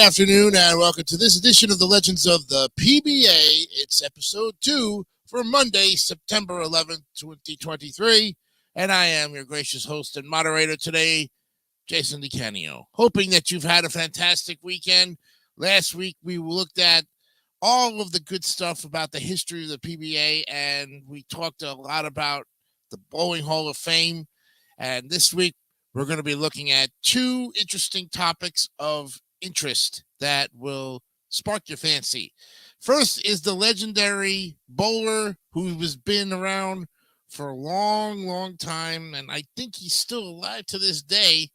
afternoon, and welcome to this edition of the Legends of the PBA. It's episode 2 for Monday, September 11th, 2023. And I am your gracious host and moderator today, Jason DeCanio. Hoping that you've had a fantastic weekend. Last week, we looked at all of the good stuff about the history of the PBA, and we talked a lot about the Bowling Hall of Fame. And this week, we're going to be looking at two interesting topics of interest that will spark your fancy. First is the legendary bowler who has been around for a long time, and I think he's still alive to this day,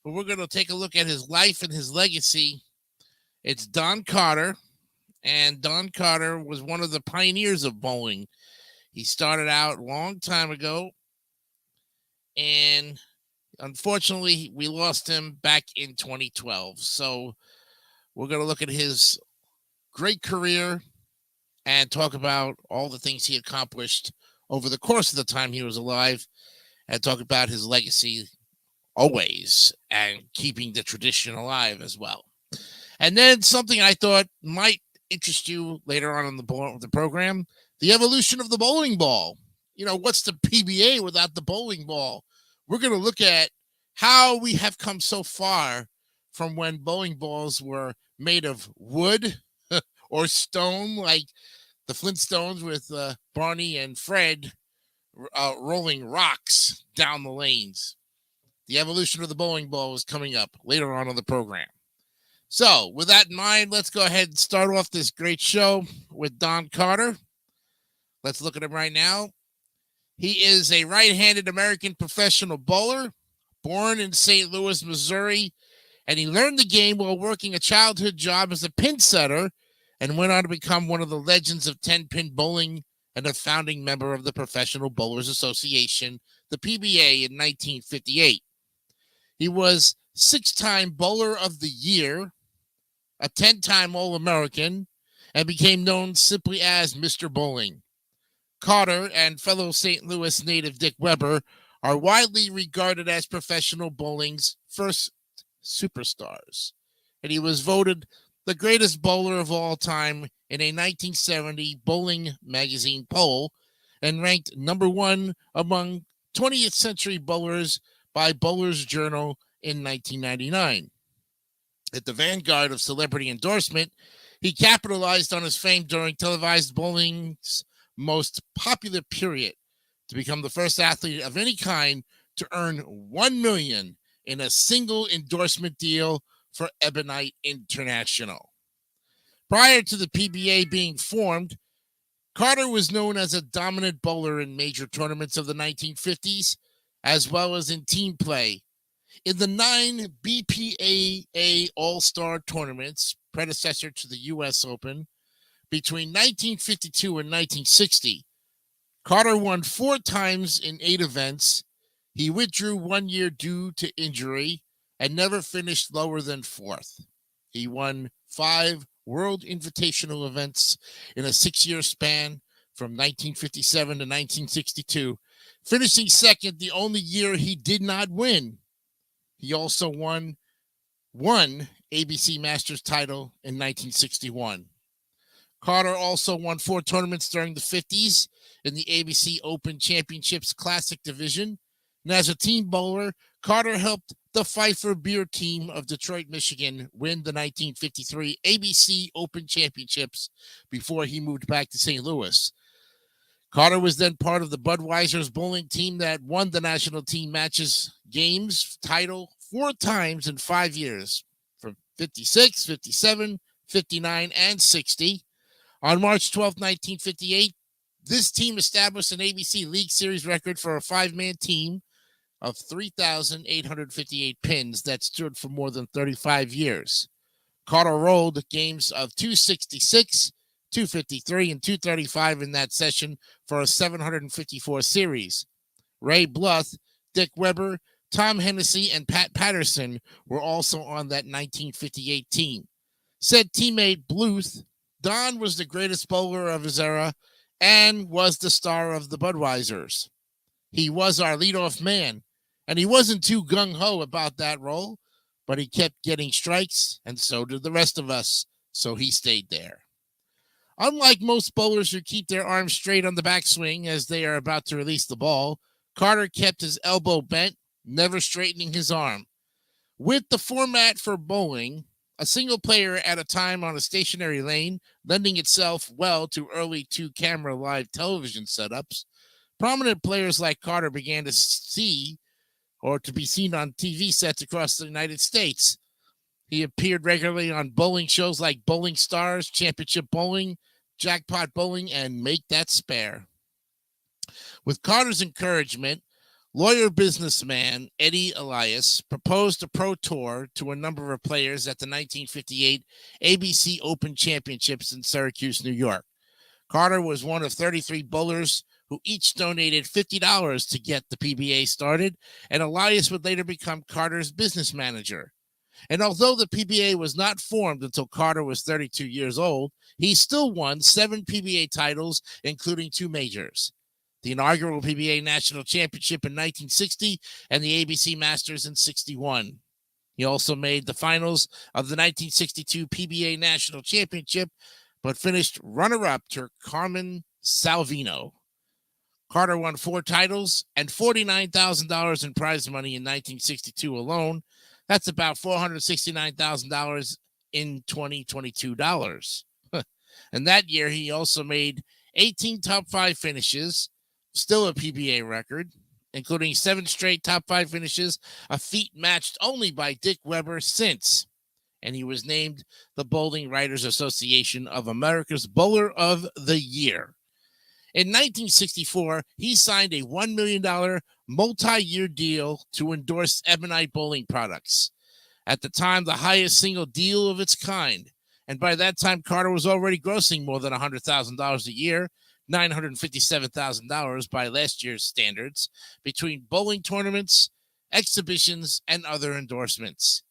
but we're going to take a look at his life and his legacy. It's Don Carter, and Don Carter was one of the pioneers of bowling. He started out a long time ago, and unfortunately, we lost him back in 2012. So we're going to look at his great career and talk about all the things he accomplished over the course of the time he was alive and talk about his legacy always and keeping the tradition alive as well. And then something I thought might interest you later on in the program, the evolution of the bowling ball. You know, what's the PBA without the bowling ball? We're going to look at how we have come so far from when bowling balls were made of wood or stone, like the Flintstones with Barney and Fred rolling rocks down the lanes. The evolution of the bowling ball is coming up later on in the program. So with that in mind, let's go ahead and start off this great show with Don Carter. Let's look at him right now. He is a right-handed American professional bowler, born in St. Louis, Missouri, and he learned the game while working a childhood job as a pin setter and went on to become one of the legends of 10-pin bowling and a founding member of the Professional Bowlers Association, the PBA, in 1958. He was 6-time Bowler of the Year, a 10-time All-American, and became known simply as Mr. Bowling. Carter and fellow St. Louis native Dick Weber are widely regarded as professional bowling's first superstars, and he was voted the greatest bowler of all time in a 1970 Bowling Magazine poll and ranked number 1 among 20th century bowlers by Bowler's Journal in 1999. At the vanguard of celebrity endorsement, he capitalized on his fame during televised bowling's most popular period to become the first athlete of any kind to earn $1 million in a single endorsement deal for Ebonite International. Prior to the PBA being formed, Carter was known as a dominant bowler in major tournaments of the 1950s, as well as in team play. In the 9 BPAA All-Star tournaments, predecessor to the U.S. Open, between 1952 and 1960, Carter won 4 times in 8 events. He withdrew 1 year due to injury and never finished lower than 4th. He won 5 World Invitational events in a 6-year span from 1957 to 1962, finishing second the only year he did not win. He also won 1 ABC Masters title in 1961. Carter also won 4 tournaments during the 50s in the ABC Open Championships Classic Division. And as a team bowler, Carter helped the Pfeiffer Beer team of Detroit, Michigan win the 1953 ABC Open Championships before he moved back to St. Louis. Carter was then part of the Budweiser's bowling team that won the national team matches games title 4 times in 5 years, from 56, 57, 59, and 60. On March 12, 1958, this team established an ABC League Series record for a 5-man team of 3,858 pins that stood for more than 35 years. Carter rolled games of 266, 253, and 235 in that session for a 754 series. Ray Bluth, Dick Weber, Tom Hennessy, and Pat Patterson were also on that 1958 team. Said teammate Bluth, Don was the greatest bowler of his era and was the star of the Budweisers. He was our leadoff man, and he wasn't too gung-ho about that role, but he kept getting strikes, and so did the rest of us, so he stayed there. Unlike most bowlers who keep their arms straight on the backswing as they are about to release the ball, Carter kept his elbow bent, never straightening his arm. With the format for bowling, a single player at a time on a stationary lane, lending itself well to early two-camera live television setups, prominent players like Carter began to see or to be seen on TV sets across the United States. He appeared regularly on bowling shows like Bowling Stars, Championship Bowling, Jackpot Bowling, and Make That Spare. With Carter's encouragement, lawyer businessman Eddie Elias proposed a pro tour to a number of players at the 1958 ABC Open Championships in Syracuse, New York. Carter was one of 33 bowlers who each donated $50 to get the PBA started, and Elias would later become Carter's business manager. And although the PBA was not formed until Carter was 32 years old, he still won 7 PBA titles, including 2 majors: the inaugural PBA National Championship in 1960 and the ABC Masters in 61. He also made the finals of the 1962 PBA National Championship, but finished runner-up to Carmen Salvino. Carter won 4 titles and $49,000 in prize money in 1962 alone. That's about $469,000 in 2022 dollars. And that year, he also made 18 top 5 finishes, still a PBA record, including 7 straight top 5 finishes, a feat matched only by Dick Weber since. And he was named the Bowling Writers Association of America's Bowler of the Year. In 1964, he signed a $1 million multi-year deal to endorse Ebonite Bowling products. At the time, the highest single deal of its kind. And by that time, Carter was already grossing more than $100,000 a year, $957,000 by last year's standards, between bowling tournaments, exhibitions, and other endorsements.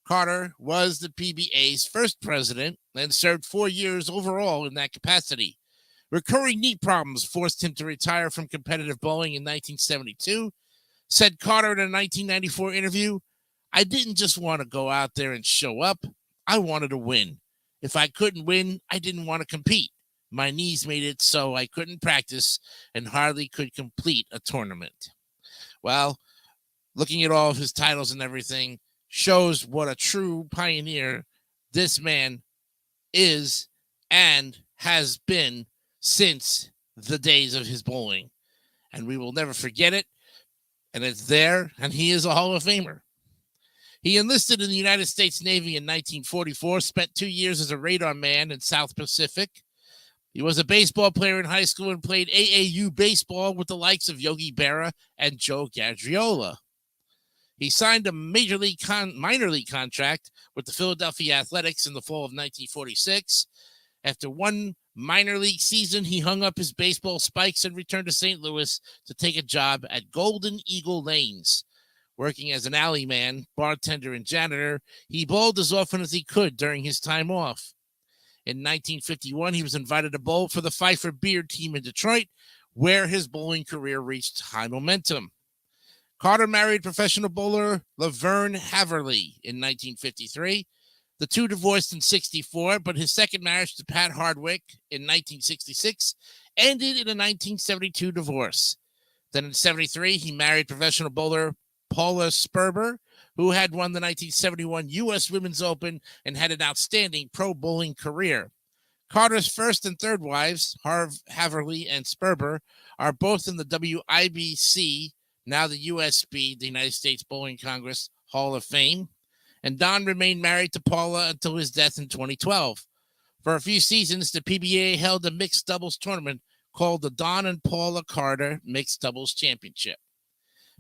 Carter was the PBA's first president and served 4 years overall in that capacity. Recurring knee problems forced him to retire from competitive bowling in 1972. Said Carter in a 1994 interview, "I didn't just want to go out there and show up. I wanted to win. If I couldn't win, I didn't want to compete. My knees made it so I couldn't practice and hardly could complete a tournament." Well, looking at all of his titles and everything shows what a true pioneer this man is and has been since the days of his bowling. And we will never forget it. And it's there, and he is a Hall of Famer. He enlisted in the United States Navy in 1944, spent 2 years as a radar man in South Pacific. He was a baseball player in high school and played AAU baseball with the likes of Yogi Berra and Joe Gagliola. He signed a minor league contract with the Philadelphia Athletics in the fall of 1946. After one minor league season, he hung up his baseball spikes and returned to St. Louis to take a job at Golden Eagle Lanes. Working as an alley man, bartender, and janitor, he bowled as often as he could during his time off. In 1951, he was invited to bowl for the Pfeiffer Beer team in Detroit, where his bowling career reached high momentum. Carter married professional bowler Laverne Haverly in 1953. The two divorced in 1964, but his second marriage to Pat Hardwick in 1966 ended in a 1972 divorce. Then in 1973, he married professional bowler Paula Sperber, who had won the 1971 U.S. Women's Open and had an outstanding pro bowling career. Carter's first and third wives, Harv Haverly and Sperber, are both in the WIBC, now the USB, the United States Bowling Congress Hall of Fame. And Don remained married to Paula until his death in 2012. For a few seasons, the PBA held a mixed doubles tournament called the Don and Paula Carter Mixed Doubles Championship.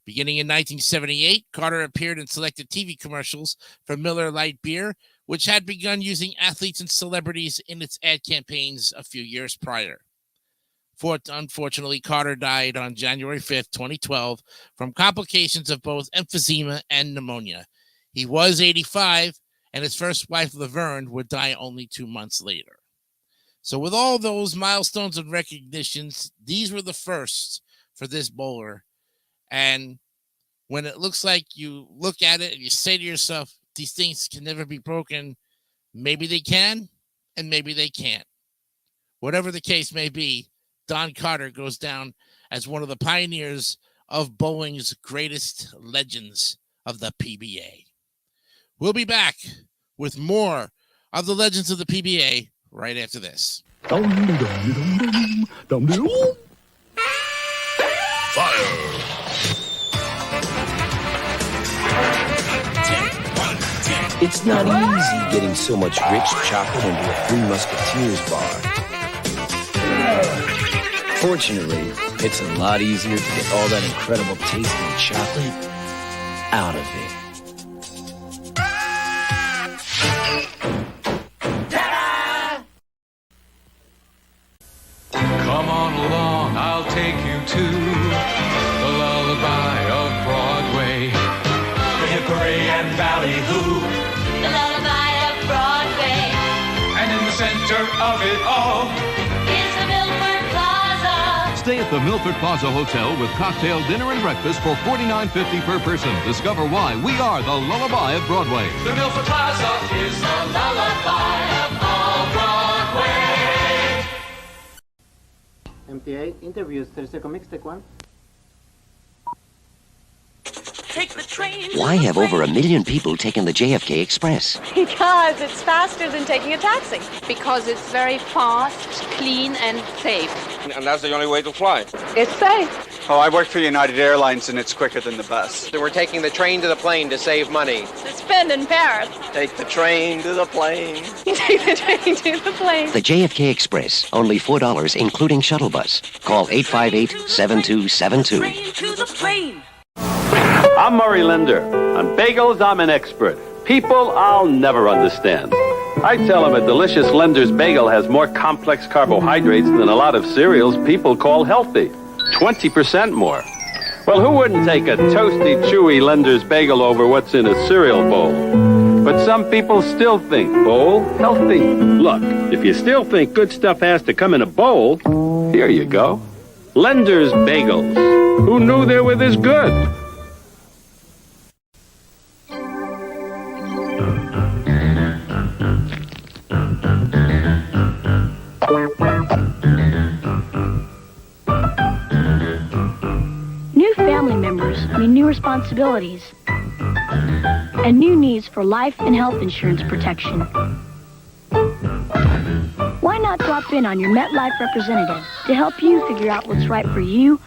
Beginning in 1978, Carter appeared in selected TV commercials for Miller Lite Beer, which had begun using athletes and celebrities in its ad campaigns a few years prior. Unfortunately, Carter died on January 5th, 2012, from complications of both emphysema and pneumonia. He was 85, and his first wife, Laverne, would die only 2 months later. So with all those milestones and recognitions, these were the firsts for this bowler. And when it looks like you look at it and you say to yourself, these things can never be broken. Maybe they can, and maybe they can't. Whatever the case may be, Don Carter goes down as one of the pioneers of bowling's greatest legends of the PBA. We'll be back with more of the legends of the PBA right after this. Fire! It's not easy getting so much rich chocolate into a Three Musketeers bar. Fortunately, it's a lot easier to get all that incredible tasting chocolate out of it. Come on along, I'll take you to the lullaby of Broadway. Hickory and Ballyhoo, the lullaby of Broadway. and in the center of it all Is the Milford Plaza. Stay at the Milford Plaza Hotel with cocktail, dinner, and breakfast for $49.50 per person. Discover why we are the lullaby of Broadway. The Milford Plaza is the lullaby of all Broadway. MTA interviews, 30-second mix, take one. Take the train. Why have over 1 million people taken the JFK Express? Because it's faster than taking a taxi. Because it's very fast, clean, and safe. And that's the only way to fly. It's safe. Oh, I work for United Airlines, and it's quicker than the bus. So we're taking the train to the plane to save money. To spend in Paris. Take the train to the plane. You take the train to the plane. The JFK Express, only $4, including shuttle bus. Call 858-7272. Train to the plane. I'm Murray Linder. On bagels, I'm an expert. People I'll never understand. I tell them a delicious Linder's bagel has more complex carbohydrates than a lot of cereals people call healthy. 20% more. Well, who wouldn't take a toasty, chewy Linder's bagel over what's in a cereal bowl? But some people still think bowl healthy. Look, if you still think good stuff has to come in a bowl, here you go. Linder's Bagels. Who knew they were this good? New family members mean new responsibilities and new needs for life and health insurance protection. Why not drop in on your MetLife representative to help you figure out what's right for you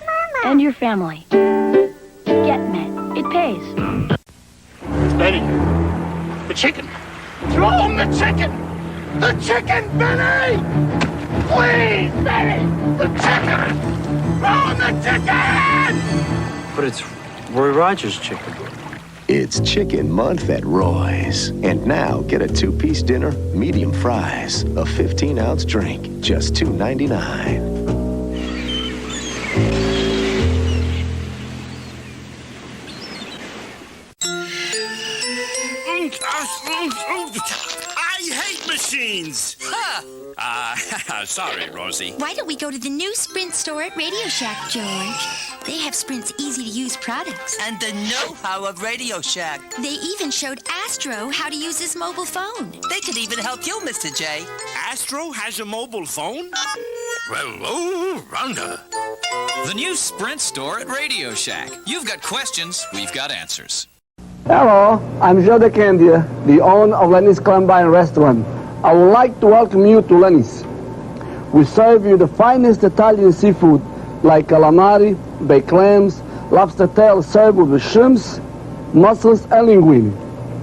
and your family? Get Met. It pays. Benny, the chicken. Throw him the chicken! The chicken, Benny! Please, Benny! The chicken! Throw him the chicken! But it's Roy Rogers chicken. It's chicken month at Roy's. And now get a 2-piece dinner, medium fries, a 15-ounce drink, just $2.99. I hate machines! Sorry, Rosie. Why don't we go to the new Sprint store at Radio Shack, George? They have Sprint's easy-to-use products. And the know-how of Radio Shack. They even showed Astro how to use his mobile phone. They could even help you, Mr. J. Astro has a mobile phone? Hello, Rhonda. The new Sprint store at Radio Shack. You've got questions, we've got answers. Hello, I'm Joe DeCandia, the owner of Lenny's Columbine Restaurant. I would like to welcome you to Lenny's. We serve you the finest Italian seafood like calamari, baked clams, lobster tail served with shrimps, mussels, and linguine.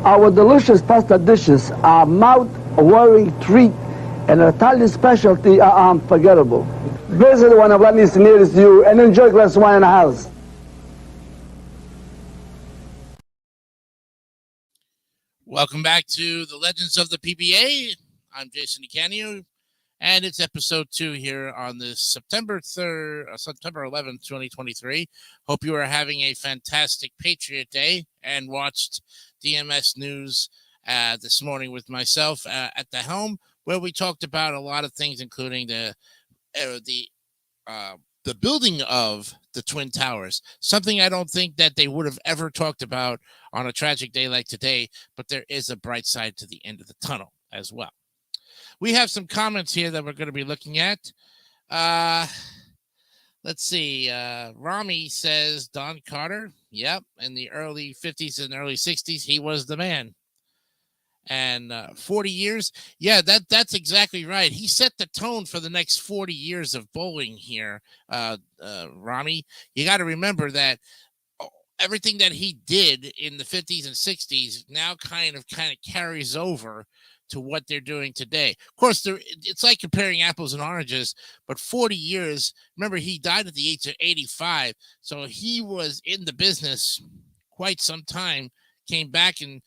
Our delicious pasta dishes are a mouth-watering treat, and our Italian specialty are unforgettable. Visit one of Lenny's nearest you and enjoy a glass of wine in the house. Welcome back to the Legends of the PBA. I'm Jason DeCanio, and it's episode 2 here on this September 11th, 2023. Hope you are having a fantastic Patriot Day and watched DMS News this morning with myself at the helm, where we talked about a lot of things, including the building of the Twin Towers. Something I don't think that they would have ever talked about on a tragic day like today, but there is a bright side to the end of the tunnel as well. We have some comments here that we're going to be looking at. Let's see. Rami says Don Carter. Yep. In the early 50s and early 60s, he was the man. And 40 years. Yeah, that's exactly right. He set the tone for the next 40 years of bowling here, Rami. You got to remember that everything that he did in the 50s and 60s now kind of carries over to what they're doing today. Of course, it's like comparing apples and oranges, but 40 years, remember, he died at the age of 85, so he was in the business quite some time, came back and,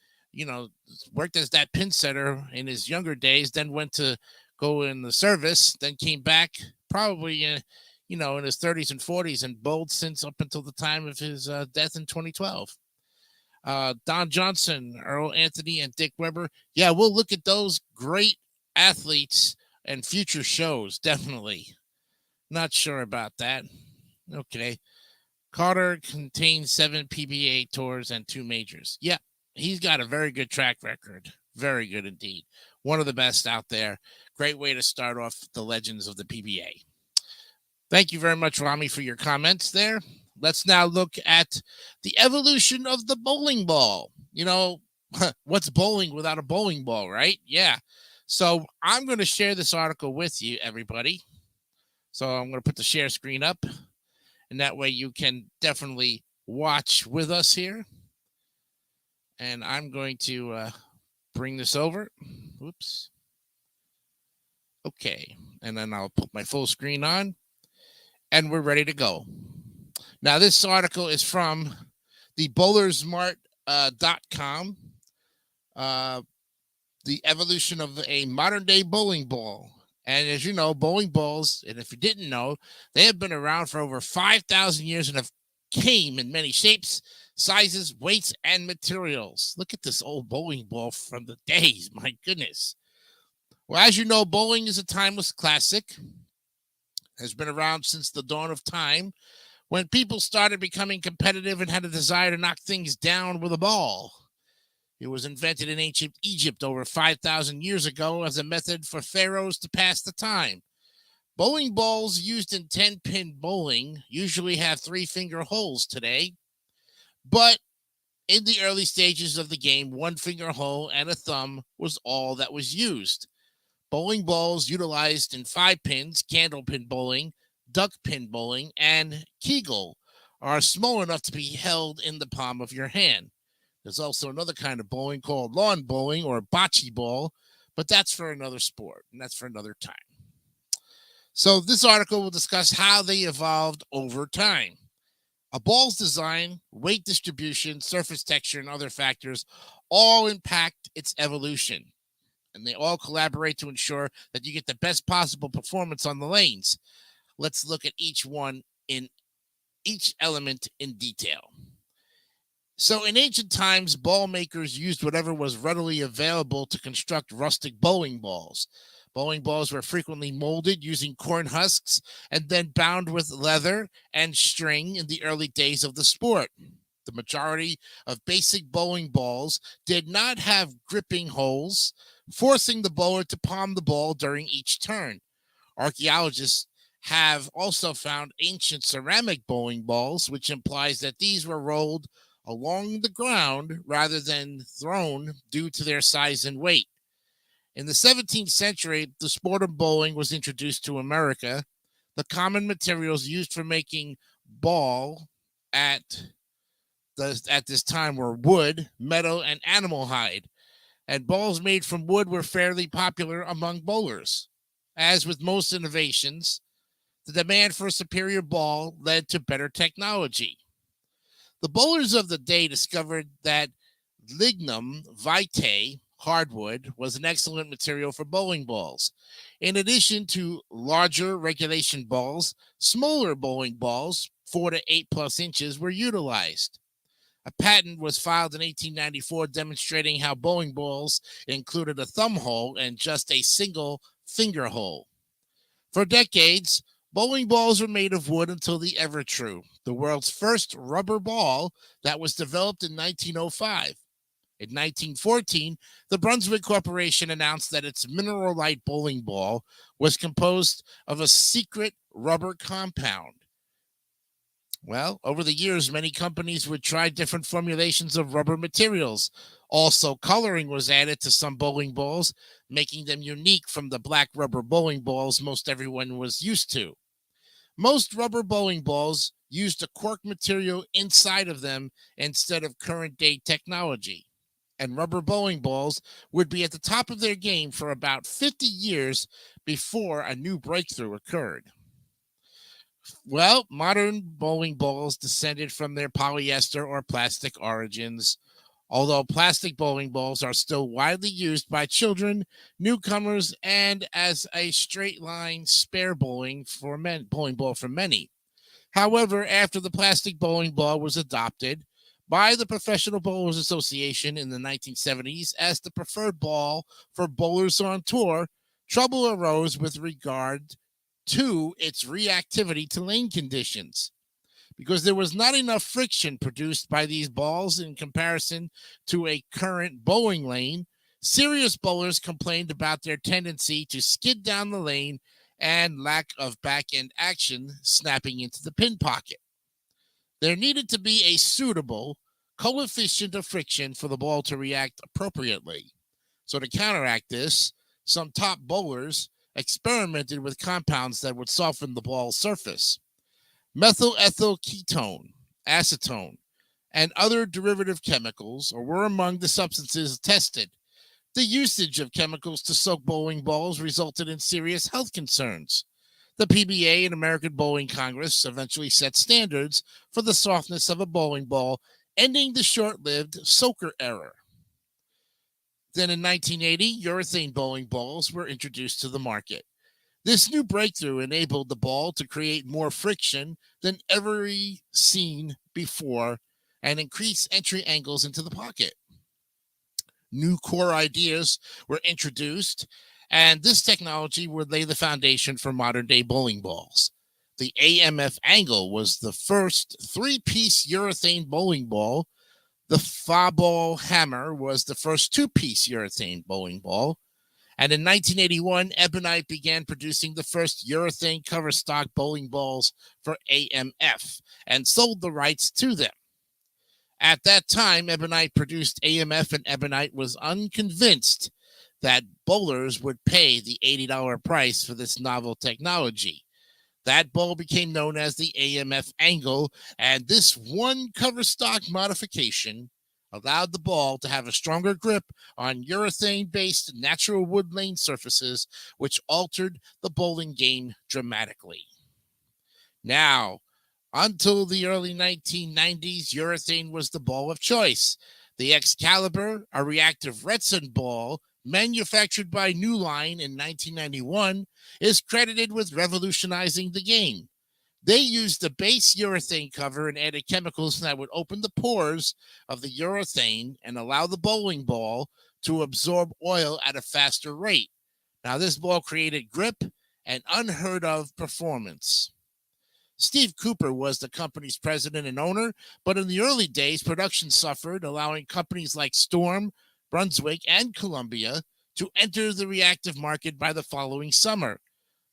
worked as that pin setter in his younger days, then went to go in the service, then came back probably, in his 30s and 40s and bowled since up until the time of his death in 2012. Don Johnson, Earl Anthony, and Dick Weber. Yeah, we'll look at those great athletes and future shows, definitely. Not sure about that. Okay. Carter contains 7 PBA tours and 2 majors. Yeah, he's got a very good track record. Very good indeed. One of the best out there. Great way to start off the legends of the PBA. Thank you very much, Rami, for your comments there. Let's now look at the evolution of the bowling ball. What's bowling without a bowling ball, right? Yeah. So I'm going to share this article with you, everybody. So I'm going to put the share screen up, and that way you can definitely watch with us here. And I'm going to bring this over. Oops. Okay. And then I'll put my full screen on, and we're ready to go. Now, this article is from the bowlersmart.com, the evolution of a modern-day bowling ball. And as you know, bowling balls, and if you didn't know, they have been around for over 5,000 years and have came in many shapes, sizes, weights, and materials. Look at this old bowling ball from the days. My goodness. Well, as you know, bowling is a timeless classic. Has been around since the dawn of time, when people started becoming competitive and had a desire to knock things down with a ball. It was invented in ancient Egypt over 5,000 years ago as a method for pharaohs to pass the time. Bowling balls used in 10-pin bowling usually have 3-finger holes today, but in the early stages of the game, 1-finger hole and a thumb was all that was used. Bowling balls utilized in 5 pins, candle pin bowling, duck pin bowling, and kegel are small enough to be held in the palm of your hand. There's also another kind of bowling called lawn bowling or bocce ball, but that's for another sport, and that's for another time. So this article will discuss how they evolved over time. A ball's design, weight distribution, surface texture, and other factors all impact its evolution, and they all collaborate to ensure that you get the best possible performance on the lanes. Let's look at each element in detail. So in ancient times, ball makers used whatever was readily available to construct rustic bowling balls. Bowling balls were frequently molded using corn husks and then bound with leather and string in the early days of the sport. The majority of basic bowling balls did not have gripping holes, forcing the bowler to palm the ball during each turn. Archaeologists have also found ancient ceramic bowling balls, which implies that these were rolled along the ground rather than thrown due to their size and weight. In the 17th century, the sport of bowling was introduced to America. The common materials used for making ball at this time were wood, metal, and animal hide. And balls made from wood were fairly popular among bowlers. As with most innovations, the demand for a superior ball led to better technology. The bowlers of the day discovered that lignum vitae, hardwood, was an excellent material for bowling balls. In addition to larger regulation balls, smaller bowling balls, 4 to 8 plus inches, were utilized. A patent was filed in 1894 demonstrating how bowling balls included a thumb hole and just a single finger hole. For decades, Bowling balls were made of wood until the Evertrue, the world's first rubber ball that was developed in 1905. In 1914, the Brunswick Corporation announced that its Mineral Light bowling ball was composed of a secret rubber compound. Well, over the years, many companies would try different formulations of rubber materials. Also, coloring was added to some bowling balls, making them unique from the black rubber bowling balls most everyone was used to. Most rubber bowling balls used a cork material inside of them instead of current-day technology. And rubber bowling balls would be at the top of their game for about 50 years before a new breakthrough occurred. Well, modern bowling balls descended from their polyester or plastic origins, although plastic bowling balls are still widely used by children, newcomers, and as a straight line spare bowling ball for many. However, after the plastic bowling ball was adopted by the Professional Bowlers Association in the 1970s as the preferred ball for bowlers on tour, trouble arose with regard to its reactivity to lane conditions. Because there was not enough friction produced by these balls in comparison to a current bowling lane, serious bowlers complained about their tendency to skid down the lane and lack of back-end action snapping into the pin pocket. There needed to be a suitable coefficient of friction for the ball to react appropriately. So to counteract this, some top bowlers experimented with compounds that would soften the ball's surface. Methyl ethyl ketone, acetone, and other derivative chemicals were among the substances tested. The usage of chemicals to soak bowling balls resulted in serious health concerns. The PBA and American Bowling Congress eventually set standards for the softness of a bowling ball, ending the short-lived soaker era. Then in 1980, urethane bowling balls were introduced to the market. This new breakthrough enabled the ball to create more friction than ever seen before and increase entry angles into the pocket. New core ideas were introduced, and this technology would lay the foundation for modern-day bowling balls. The AMF Angle was the first three-piece urethane bowling ball. The Fa-Ball Hammer was the first two-piece urethane bowling ball. And in 1981, Ebonite began producing the first urethane cover stock bowling balls for AMF and sold the rights to them. At that time, Ebonite produced AMF, and Ebonite was unconvinced that bowlers would pay the $80 price for this novel technology. That ball became known as the AMF Angle, and this one cover stock modification allowed the ball to have a stronger grip on urethane-based natural wood lane surfaces, which altered the bowling game dramatically. Now, until the early 1990s, urethane was the ball of choice. The Excalibur, a reactive Retson ball manufactured by New Line in 1991, is credited with revolutionizing the game. They used the base urethane cover and added chemicals that would open the pores of the urethane and allow the bowling ball to absorb oil at a faster rate. Now, this ball created grip and unheard of performance. Steve Cooper was the company's president and owner, but in the early days, production suffered, allowing companies like Storm, Brunswick, and Columbia to enter the reactive market by the following summer.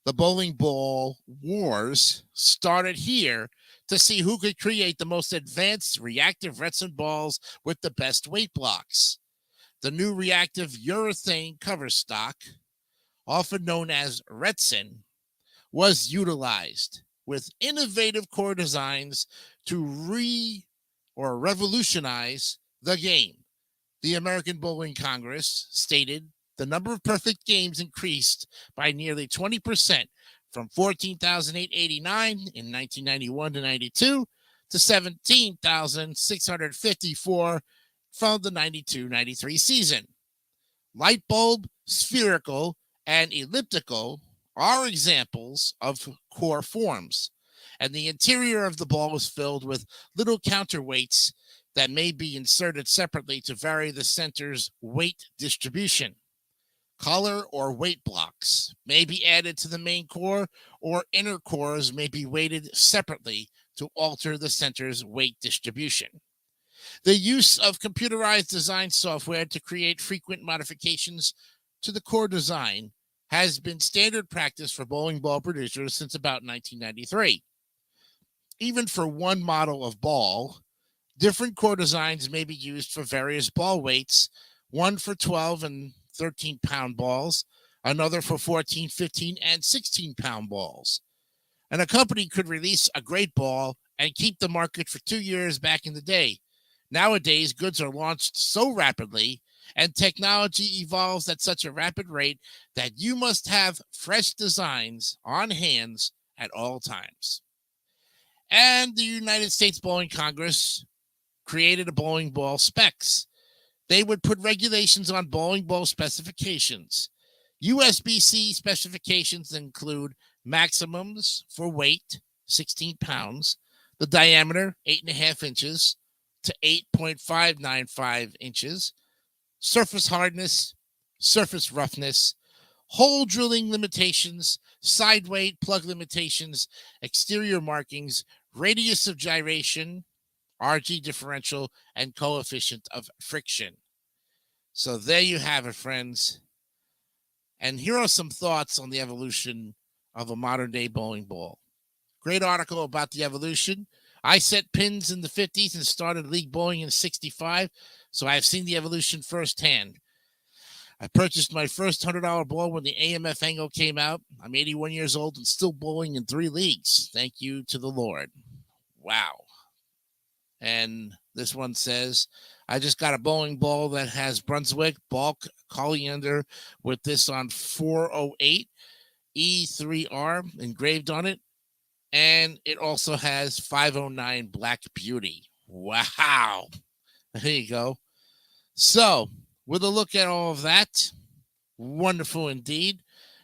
The bowling ball wars started here to see who could create the most advanced reactive Retson balls with the best weight blocks. The new reactive urethane cover stock, often known as Retson, was utilized with innovative core designs to revolutionize the game. The American Bowling Congress stated the number of perfect games increased by nearly 20% from 14,889 in 1991 to 92 to 17,654 from the 92-93 season. Light bulb, spherical, and elliptical are examples of core forms, and the interior of the ball is filled with little counterweights that may be inserted separately to vary the center's weight distribution. color or weight blocks may be added to the main core, or inner cores may be weighted separately to alter the center's weight distribution. The use of computerized design software to create frequent modifications to the core design has been standard practice for bowling ball producers since about 1993. Even for one model of ball, different core designs may be used for various ball weights, one for 12 and 13-pound balls, another for 14, 15, and 16-pound balls. And a company could release a great ball and keep the market for 2 years back in the day. Nowadays, goods are launched so rapidly and technology evolves at such a rapid rate that you must have fresh designs on hands at all times. And the United States Bowling Congress created a bowling ball specs. They would put regulations on bowling ball specifications. USBC specifications include maximums for weight, 16 pounds, the diameter, 8.5 inches to 8.595 inches, surface hardness, surface roughness, hole drilling limitations, side weight, plug limitations, exterior markings, radius of gyration, RG differential, and coefficient of friction. So there you have it, friends. And here are some thoughts on the evolution of a modern-day bowling ball. Great article about the evolution. I set pins in the 50s and started league bowling in 65, so I've seen the evolution firsthand. I purchased my first $100 ball when the AMF angle came out. I'm 81 years old and still bowling in 3 leagues. Thank you to the Lord. Wow. And this one says, I just got a bowling ball that has Brunswick bulk coriander with this on 408 E3R engraved on it. And it also has 509 Black Beauty. Wow. There you go. So, with a look at all of that, wonderful indeed,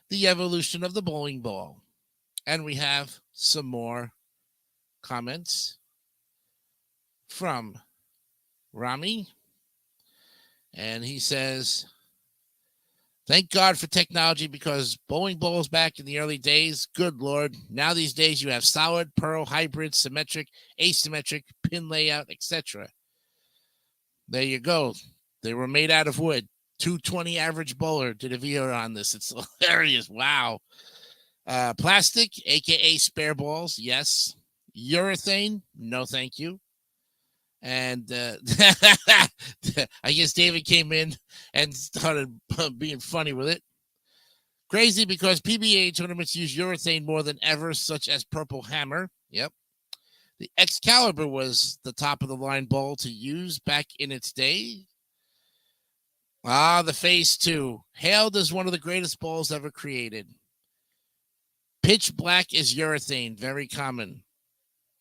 the evolution of the bowling ball. And we have some more comments from Rami. And he says, thank God for technology, because bowling balls back in the early days, good Lord, now these days you have solid, pearl, hybrid, symmetric, asymmetric, pin layout, etc. There you go. They were made out of wood. 220 average bowler did a video on this. It's hilarious. Wow. Plastic, a.k.a. spare balls. Yes. Urethane. No, thank you. And I guess David came in and started being funny with it. Crazy because PBA tournaments use urethane more than ever, such as Purple Hammer. Yep. The Excalibur was the top of the line ball to use back in its day. The Phase 2. Hailed as one of the greatest balls ever created. Pitch black is urethane, very common.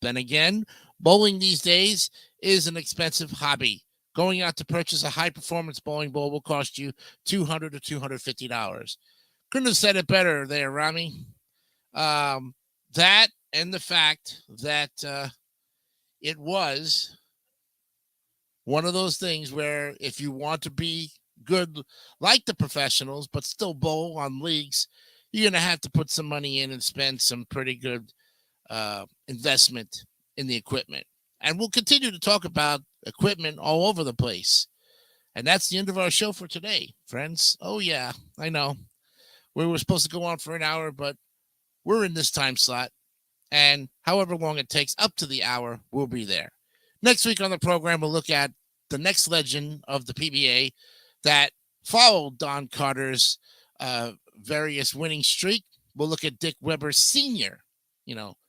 Then again, bowling these days is an expensive hobby. Going out to purchase a high-performance bowling ball will cost you $200 to $250. Couldn't have said it better there, Rami. That and the fact that it was one of those things where if you want to be good like the professionals but still bowl on leagues, you're going to have to put some money in and spend some pretty good investment in the equipment. And we'll continue to talk about equipment all over the place. And that's the end of our show for today, friends. Oh, yeah, I know. We were supposed to go on for an hour, but we're in this time slot. And however long it takes, up to the hour, we'll be there. Next week on the program, we'll look at the next legend of the PBA that followed Don Carter's various winning streak. We'll look at Dick Weber Sr.,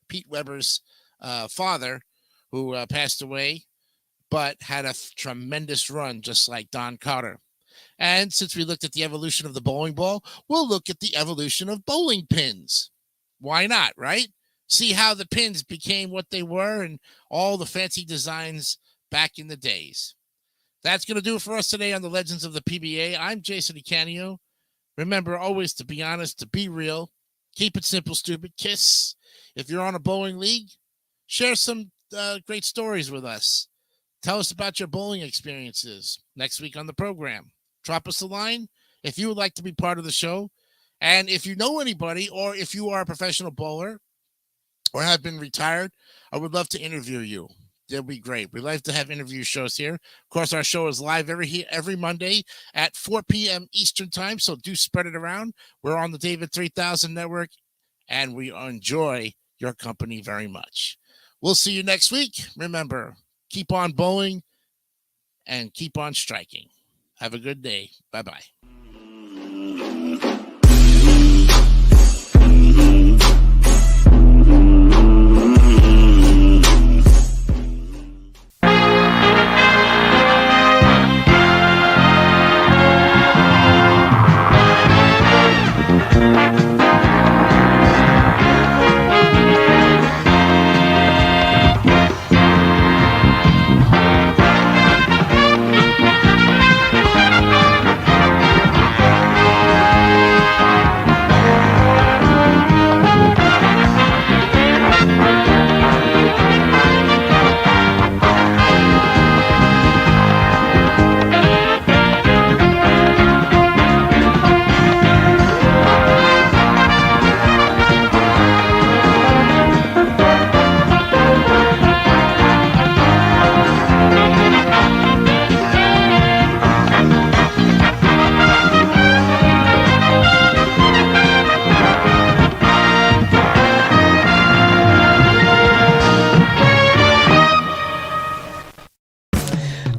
Pete Weber's father, who passed away, but had a tremendous run, just like Don Carter. And since we looked at the evolution of the bowling ball, we'll look at the evolution of bowling pins. Why not, right? See how the pins became what they were and all the fancy designs back in the days. That's going to do it for us today on the Legends of the PBA. I'm Jason Icanio. Remember always to be honest, to be real. Keep it simple, stupid. KISS. If you're on a bowling league, share some great stories with us. Tell us about your bowling experiences next week on the program. Drop us a line, if you would like to be part of the show, and if you know anybody, or if you are a professional bowler or have been retired, I would love to interview you. That'll be great. We like to have interview shows here. Of course, our show is live every Monday at 4 p.m. Eastern time, so do spread it around. We're on the David 3000 Network, and we enjoy your company very much. We'll see you next week. Remember, keep on bowling and keep on striking. Have a good day. Bye-bye.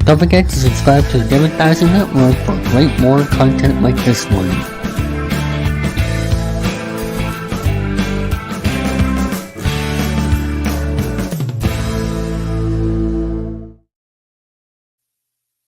Don't forget to subscribe to the David 3000 Network for great more content like this one.